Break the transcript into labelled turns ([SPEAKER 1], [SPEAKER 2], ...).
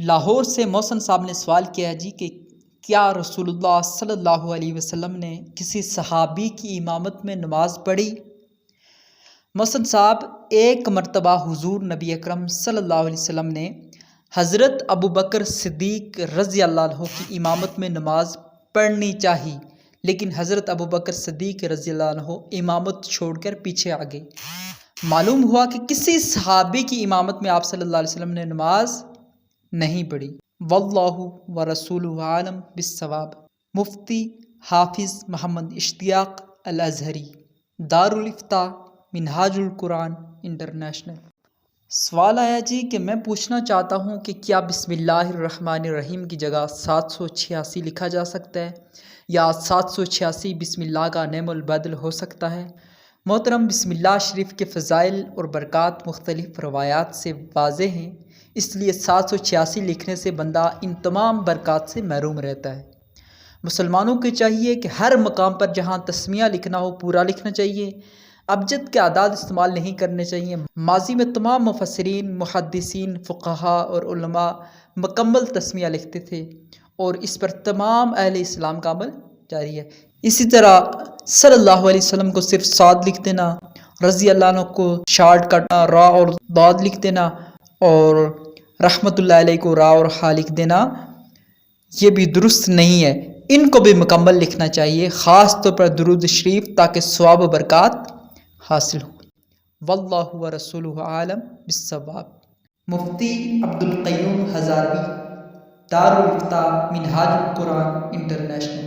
[SPEAKER 1] لاہور سے محسن صاحب نے سوال کیا ہے جی کہ کیا رسول اللہ صلی اللہ علیہ وسلم نے کسی صحابی کی امامت میں نماز پڑھی؟ محسن صاحب، ایک مرتبہ حضور نبی اکرم صلی اللہ علیہ وسلم نے حضرت ابو بکر صدیق رضی اللہ عنہ کی امامت میں نماز پڑھنی چاہی، لیکن حضرت ابو بکر صدیق رضی اللہ عنہ امامت چھوڑ کر پیچھے آ گئے۔ معلوم ہوا کہ کسی صحابی کی امامت میں آپ صلی اللہ علیہ وسلم نے نماز نہیں پڑھی۔ واللہ ورسولہ عالم بالصواب۔ مفتی حافظ محمد اشتیاق الازہری، دارالافتاء منہاج القرآن انٹرنیشنل۔ سوال آیا جی کہ میں پوچھنا چاہتا ہوں کہ کیا بسم اللہ الرحمن الرحیم کی جگہ 786 لکھا جا سکتا ہے یا 786 بسم اللہ کا نعم البدل ہو سکتا ہے؟ محترم، بسم اللہ شریف کے فضائل اور برکات مختلف روایات سے واضح ہیں، اس لیے 786 لکھنے سے بندہ ان تمام برکات سے محروم رہتا ہے۔ مسلمانوں کو چاہیے کہ ہر مقام پر جہاں تسمیہ لکھنا ہو پورا لکھنا چاہیے، ابجد کے اعداد استعمال نہیں کرنے چاہیے۔ ماضی میں تمام مفسرین، محدثین، فقہاء اور علماء مکمل تسمیہ لکھتے تھے اور اس پر تمام اہل اسلام کا عمل جاری ہے۔ اسی طرح صلی اللہ علیہ وسلم کو صرف صاد لکھ دینا، رضی اللہ عنہ کو شارٹ کٹ را اور داد لکھ دینا اور رحمت اللہ علیہ کو را اور ہا لکھ دینا، یہ بھی درست نہیں ہے۔ ان کو بھی مکمل لکھنا چاہیے، خاص طور پر درود شریف، تاکہ ثواب و برکات حاصل ہو۔ واللہ ورسولہ عالم بالصواب۔ مفتی عبدالقیوم ہزاروی، دارالافتاء منہاج القرآن انٹرنیشنل۔